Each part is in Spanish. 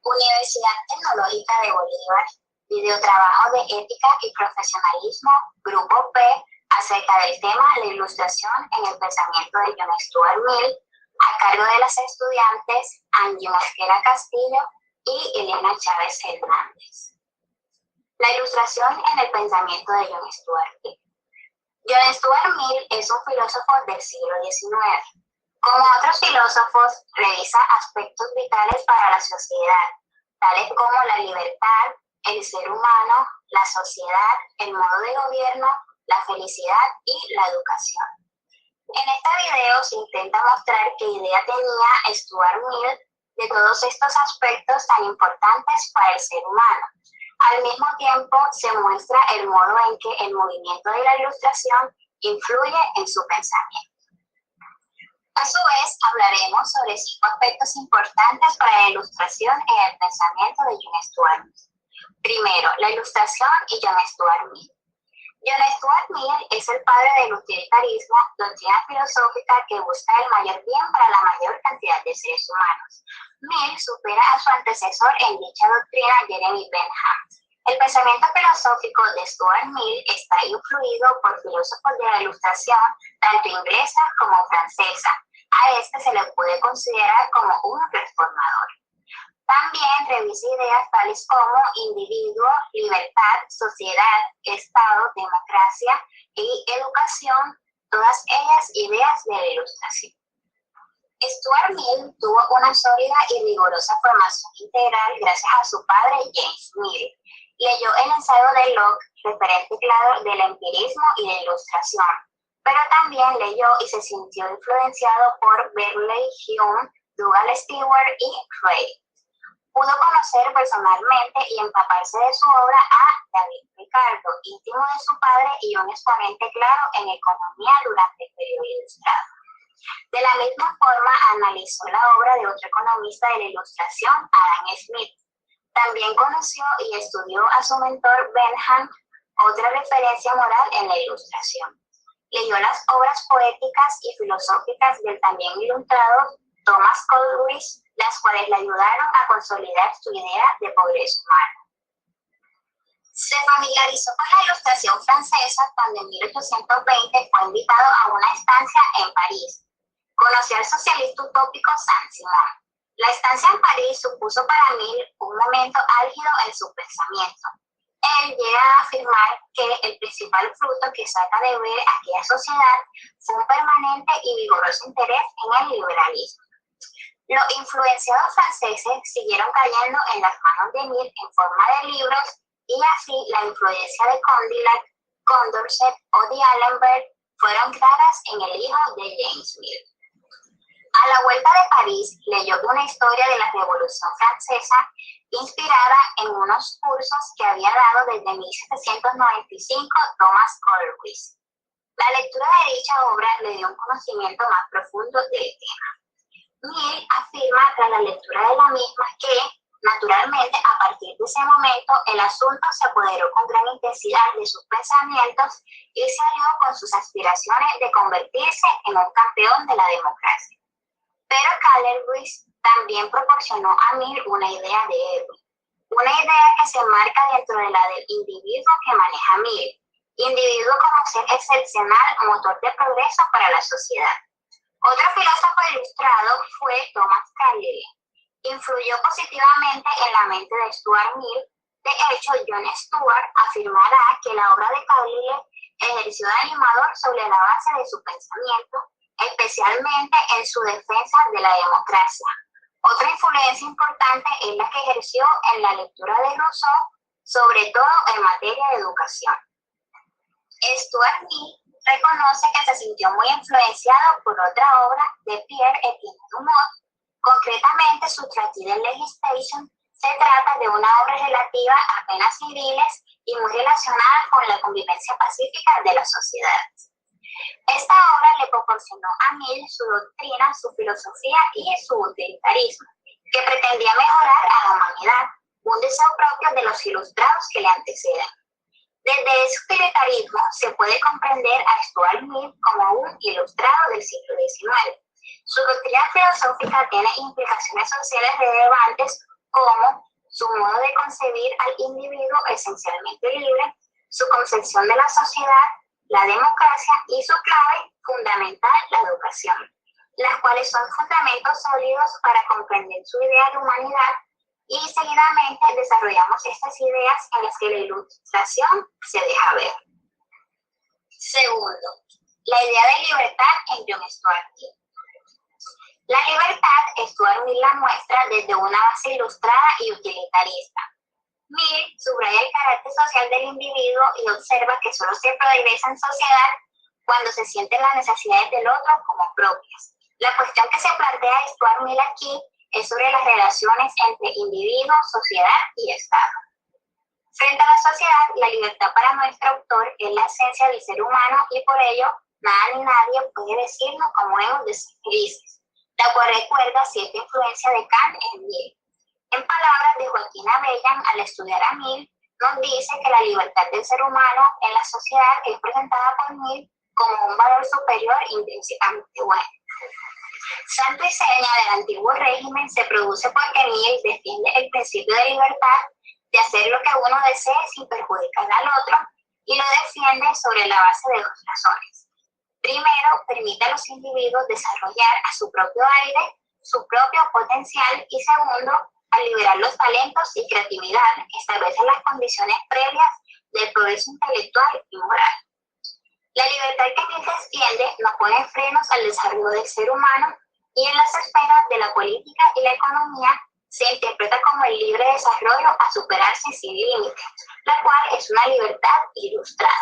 Universidad Tecnológica de Bolívar, videotrabajo de ética y profesionalismo, grupo P, acerca del tema la ilustración en el pensamiento de John Stuart Mill, a cargo de las estudiantes Angie Mosquera Castillo y Elena Chávez Hernández. La ilustración en el pensamiento de John Stuart Mill. John Stuart Mill es un filósofo del siglo XIX. Como otros filósofos, revisa aspectos vitales para la sociedad, tales como la libertad, el ser humano, la sociedad, el modo de gobierno, la felicidad y la educación. En este video se intenta mostrar qué idea tenía Stuart Mill de todos estos aspectos tan importantes para el ser humano. Al mismo tiempo, se muestra el modo en que el movimiento de la ilustración influye en su pensamiento. A su vez, hablaremos sobre 5 aspectos importantes para la ilustración en el pensamiento de John Stuart Mill. Primero, la ilustración y John Stuart Mill. John Stuart Mill es el padre del utilitarismo, doctrina filosófica que busca el mayor bien para la mayor cantidad de seres humanos. Mill supera a su antecesor en dicha doctrina, Jeremy Bentham. El pensamiento filosófico de Stuart Mill está influido por filósofos de la ilustración, tanto inglesa como francesa. A este se le puede considerar como un reformador. También revisa ideas tales como individuo, libertad, sociedad, Estado, democracia y educación, todas ellas ideas de la ilustración. Stuart Mill tuvo una sólida y rigurosa formación integral gracias a su padre James Mill. Leyó el ensayo de Locke, referente claro del empirismo y de ilustración, pero también leyó y se sintió influenciado por Berkeley, Hume, Dougal Stewart y Frey. Pudo conocer personalmente y empaparse de su obra a David Ricardo, íntimo de su padre y un exponente claro en economía durante el periodo ilustrado. De la misma forma, analizó la obra de otro economista de la ilustración, Adam Smith. También conoció y estudió a su mentor Bentham, otra referencia moral en la ilustración. Leyó las obras poéticas y filosóficas del también ilustrado Thomas Coleridge, las cuales le ayudaron a consolidar su idea de progreso humano. Se familiarizó con la ilustración francesa cuando en 1820 fue invitado a una estancia en París. Conoció al socialista utópico Saint-Simon. La estancia en París supuso para Mill un momento álgido en su pensamiento. Él llega a afirmar que el principal fruto que saca de ver aquella sociedad fue un permanente y vigoroso interés en el liberalismo. Los influenciados franceses siguieron cayendo en las manos de Mill en forma de libros y así la influencia de Condillac, Condorcet o de Allenberg fueron claras en el hijo de James Mill. A la vuelta de París, leyó una historia de la Revolución Francesa inspirada en unos cursos que había dado desde 1795 Thomas Coleridge. La lectura de dicha obra le dio un conocimiento más profundo del tema. Mill afirma tras la lectura de la misma que, naturalmente, a partir de ese momento, el asunto se apoderó con gran intensidad de sus pensamientos y se alió con sus aspiraciones de convertirse en un campeón de la democracia. Pero Coleridge también proporcionó a Mill una idea de héroe, una idea que se enmarca dentro de la del individuo que maneja Mill, individuo como ser excepcional, motor de progreso para la sociedad. Otro filósofo ilustrado fue Thomas Carlyle. Influyó positivamente en la mente de Stuart Mill. De hecho, John Stuart afirmará que la obra de Carlyle ejerció de animador sobre la base de su pensamiento, especialmente en su defensa de la democracia. Otra influencia importante es la que ejerció en la lectura de Rousseau, sobre todo en materia de educación. Stuart Mill reconoce que se sintió muy influenciado por otra obra de Pierre-Étienne Dumont, concretamente su Traité de Legislation. Se trata de una obra relativa a penas civiles y muy relacionada con la convivencia pacífica de las sociedades. Esta obra le proporcionó a Mill su doctrina, su filosofía y su utilitarismo, que pretendía mejorar a la humanidad, un deseo propio de los ilustrados que le anteceden. Desde ese utilitarismo se puede comprender a Stuart Mill como un ilustrado del siglo XIX. Su doctrina filosófica tiene implicaciones sociales relevantes como su modo de concebir al individuo esencialmente libre, su concepción de la sociedad, la democracia y su clave fundamental, la educación, las cuales son fundamentos sólidos para comprender su idea de humanidad, y seguidamente desarrollamos estas ideas en las que la ilustración se deja ver. Segundo, la idea de libertad en John Stuart Mill. La libertad, Stuart Mill la muestra desde una base ilustrada y utilitarista. Mill subraya el carácter social del individuo y observa que solo se progresa en sociedad cuando se sienten las necesidades del otro como propias. La cuestión que se plantea Stuart Mill aquí es sobre las relaciones entre individuo, sociedad y Estado. Frente a la sociedad, la libertad para nuestro autor es la esencia del ser humano y por ello nada ni nadie puede decirnos cómo hemos de ser felices, la cual recuerda cierta influencia de Kant en Mill. En palabras de Joaquín Abellan, al estudiar a Mill, nos dice que la libertad del ser humano en la sociedad es presentada por Mill como un valor superior intrínsecamente bueno. Santo y seña del antiguo régimen se produce porque Mill defiende el principio de libertad de hacer lo que uno desee sin perjudicar al otro y lo defiende sobre la base de dos razones. Primero, permite a los individuos desarrollar a su propio aire, su propio potencial y segundo, al liberar los talentos y creatividad, establece las condiciones previas del progreso intelectual y moral. La libertad que Mill defiende no pone frenos al desarrollo del ser humano y en las esferas de la política y la economía se interpreta como el libre desarrollo a superarse sin límites, la cual es una libertad ilustrada.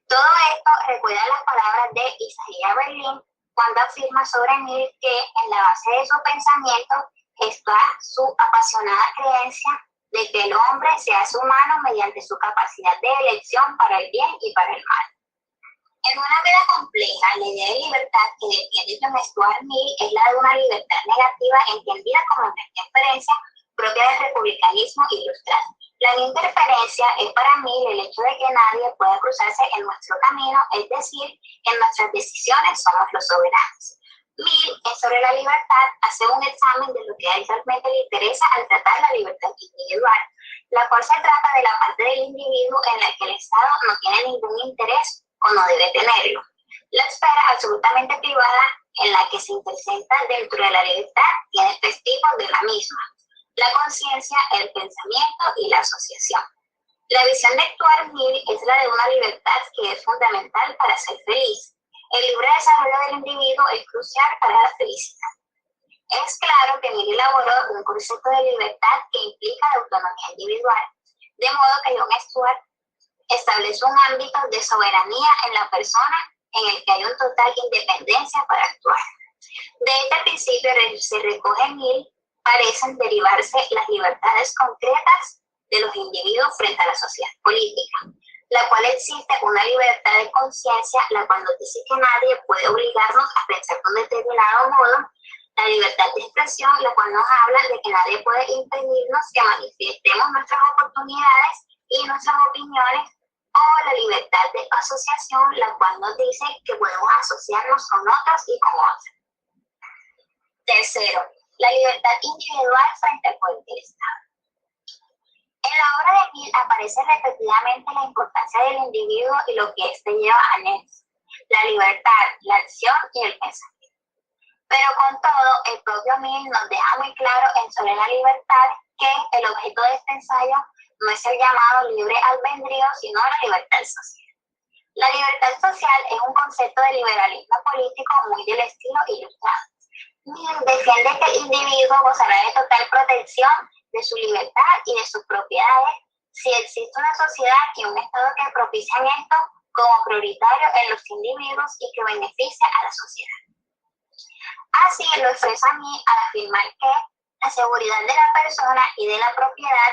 Todo esto recuerda las palabras de Isaiah Berlin cuando afirma sobre Mill que en la base de su pensamiento está su apasionada creencia de que el hombre se hace humano mediante su capacidad de elección para el bien y para el mal. En una vida compleja, la idea de libertad que defiende John Stuart Mill es la de una libertad negativa entendida como una interferencia propia del republicanismo ilustrado. La interferencia es para Mill el hecho de que nadie pueda cruzarse en nuestro camino, es decir, en nuestras decisiones somos los soberanos. Mill, sobre la libertad, hace un examen de lo que a él realmente le interesa al tratar la libertad individual, la cual se trata de la parte del individuo en la que el Estado no tiene ningún interés o no debe tenerlo. La esfera absolutamente privada en la que se intersecta dentro de la libertad tiene tres tipos de la misma: la conciencia, el pensamiento y la asociación. La visión de Stuart Mill es la de una libertad que es fundamental para ser feliz. El libre desarrollo del individuo es crucial para la felicidad. Es claro que Mill elaboró un concepto de libertad que implica la autonomía individual, de modo que John Stuart establece un ámbito de soberanía en la persona en el que hay una total independencia para actuar. De este principio se recoge en Mill parecen derivarse las libertades concretas de los individuos frente a la sociedad política, la cual existe una libertad de conciencia, la cual nos dice que nadie puede obligarnos a pensar de un determinado modo, la libertad de expresión, la cual nos habla de que nadie puede impedirnos que manifestemos nuestras oportunidades y nuestras opiniones, o la libertad de asociación, la cual nos dice que podemos asociarnos con otros y con otros. Tercero, la libertad individual frente al poder del Estado. En la obra de Mill aparece repetidamente la importancia del individuo y lo que éste lleva a anexo: la libertad, la acción y el pensamiento. Pero con todo, el propio Mill nos deja muy claro en sobre la libertad que el objeto de este ensayo no es el llamado libre albedrío, sino la libertad social. La libertad social es un concepto de liberalismo político muy del estilo ilustrado. Mill defiende que el individuo gozará de total protección de su libertad y de sus propiedades si existe una sociedad y un Estado que propician esto como prioritario en los individuos y que beneficia a la sociedad. Así lo expresa Mill al afirmar que la seguridad de la persona y de la propiedad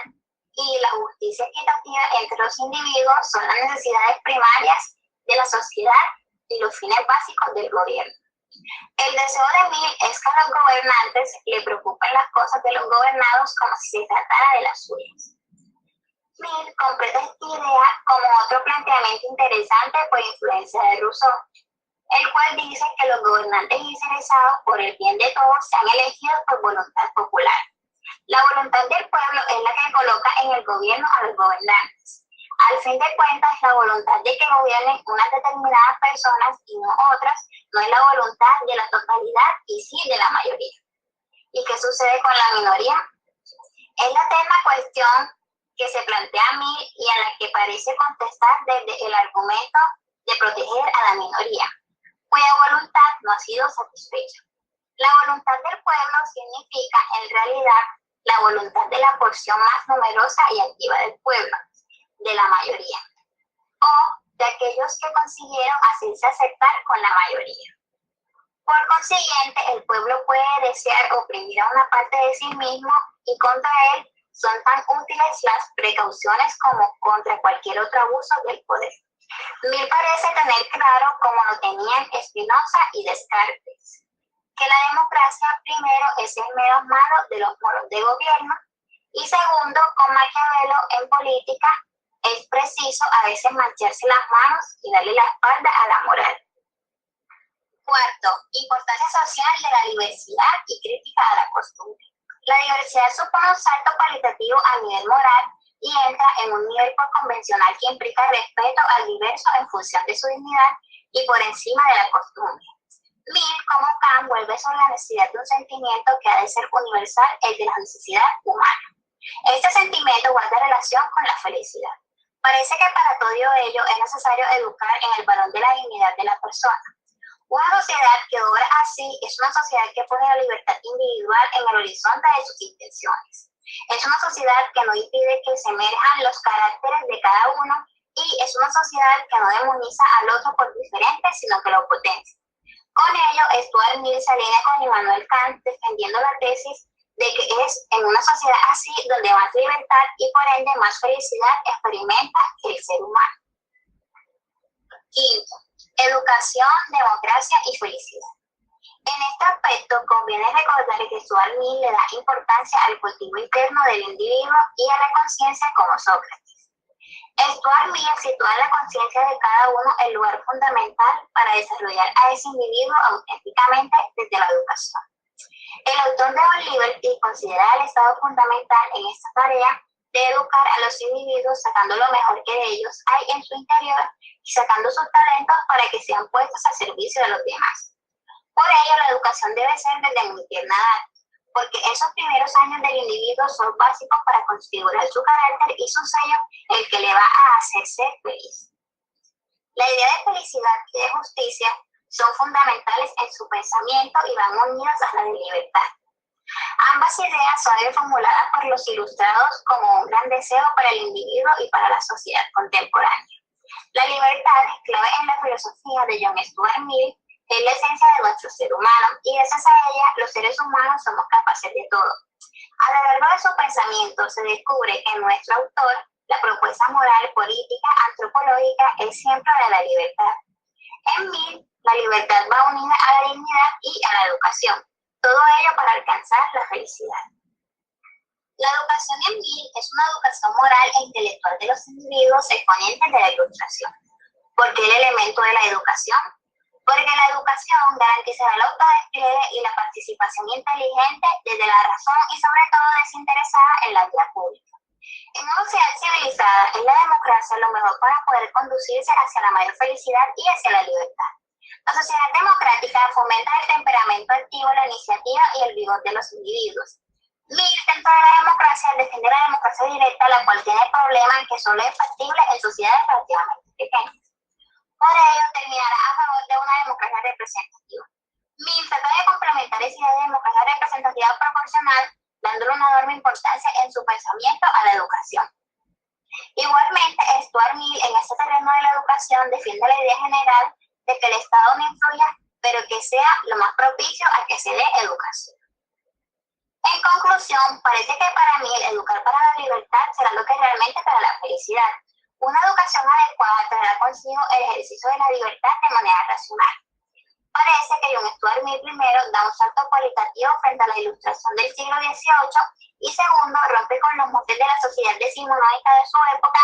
y la justicia equitativa entre los individuos son las necesidades primarias de la sociedad y los fines básicos del gobierno. El deseo de Mill es que a los gobernantes le preocupen las cosas de los gobernados como si se tratara de las suyas. Mill completa esta idea como otro planteamiento interesante por influencia de Rousseau, el cual dice que los gobernantes interesados por el bien de todos sean elegidos por voluntad popular. La voluntad del pueblo es la que coloca en el gobierno a los gobernantes. Al fin de cuentas, la voluntad de que gobiernen unas determinadas personas y no otras no es la voluntad de la totalidad y sí de la mayoría. ¿Y qué sucede con la minoría? Es la eterna cuestión que se plantea a mí y a la que parece contestar desde el argumento de proteger a la minoría, cuya voluntad no ha sido satisfecha. La voluntad del pueblo significa, en realidad, la voluntad de la porción más numerosa y activa del pueblo, de la mayoría, o de aquellos que consiguieron hacerse aceptar con la mayoría. Por consiguiente, el pueblo puede desear oprimir a una parte de sí mismo y contra él son tan útiles las precauciones como contra cualquier otro abuso del poder. Mill parece tener claro, como lo tenían Spinoza y Descartes, que la democracia, primero, es el menos malo de los modos de gobierno, y segundo, con Maquiavelo en política, es preciso a veces mancharse las manos y darle la espalda a la moral. Cuarto, importancia social de la diversidad y crítica a la costumbre. La diversidad supone un salto cualitativo a nivel moral y entra en un nivel convencional que implica respeto al diverso en función de su dignidad y por encima de la costumbre. Mill, como Kant, vuelve sobre la necesidad de un sentimiento que ha de ser universal, el de la necesidad humana. Este sentimiento guarda relación con la felicidad. Parece que para todo ello es necesario educar en el valor de la dignidad de la persona. Una sociedad que obra así es una sociedad que pone la libertad individual en el horizonte de sus intenciones. Es una sociedad que no impide que se emerjan los caracteres de cada uno y es una sociedad que no demoniza al otro por diferente, sino que lo potencia. Con ello, Stuart Mill se alinea con Immanuel Kant defendiendo la tesis de que es en una sociedad así donde más libertad y por ende más felicidad experimenta el ser humano. Quinto, educación, democracia y felicidad. En este aspecto conviene recordar que Stuart Mill le da importancia al cultivo interno del individuo y a la conciencia como Sócrates. Stuart Mill sitúa en la conciencia de cada uno el lugar fundamental para desarrollar a ese individuo auténticamente desde la educación. El autor de Von Liberty considera el Estado fundamental en esta tarea de educar a los individuos sacando lo mejor que de ellos hay en su interior y sacando sus talentos para que sean puestos al servicio de los demás. Por ello, la educación debe ser desde muy tierna edad, porque esos primeros años del individuo son básicos para configurar su carácter y su sello, el que le va a hacer ser feliz. La idea de felicidad y de justicia son fundamentales en su pensamiento y van unidas a la de libertad. Ambas ideas son formuladas por los ilustrados como un gran deseo para el individuo y para la sociedad contemporánea. La libertad, clave en la filosofía de John Stuart Mill, es la esencia de nuestro ser humano y gracias a ella los seres humanos somos capaces de todo. A lo largo de su pensamiento se descubre que en nuestro autor la propuesta moral, política, antropológica es siempre de la libertad. En Mill, la libertad va unida a la dignidad y a la educación, todo ello para alcanzar la felicidad. La educación en Mill es una educación moral e intelectual de los individuos exponentes de la Ilustración. ¿Por qué el elemento de la educación? Porque la educación garantizará el autodespliegue y la participación inteligente desde la razón y sobre todo desinteresada en la vida pública. En una sociedad civilizada, es la democracia lo mejor para poder conducirse hacia la mayor felicidad y hacia la libertad. La sociedad democrática fomenta el temperamento activo, la iniciativa y el vigor de los individuos. Mill, dentro de la democracia, defiende la democracia directa, la cual tiene el problema en que solo es factible en sociedades relativamente pequeñas. Por ello, terminará a favor de una democracia representativa. Mill trata de complementar esa idea de democracia representativa proporcional, dándole una enorme importancia en su pensamiento a la educación. Igualmente, Stuart Mill en este terreno de la educación defiende la idea general de que el Estado no influya, pero que sea lo más propicio a que se dé educación. En conclusión, parece que para Mill educar para la libertad será lo que realmente para la felicidad. Una educación adecuada traerá consigo el ejercicio de la libertad de manera racional. Parece que John Stuart Mill primero da un salto cualitativo frente a la Ilustración del siglo XVIII y segundo rompe con los moldes de la sociedad decimonónica de su época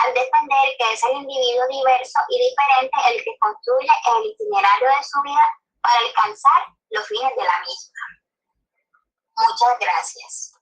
al defender que es el individuo diverso y diferente el que construye el itinerario de su vida para alcanzar los fines de la misma. Muchas gracias.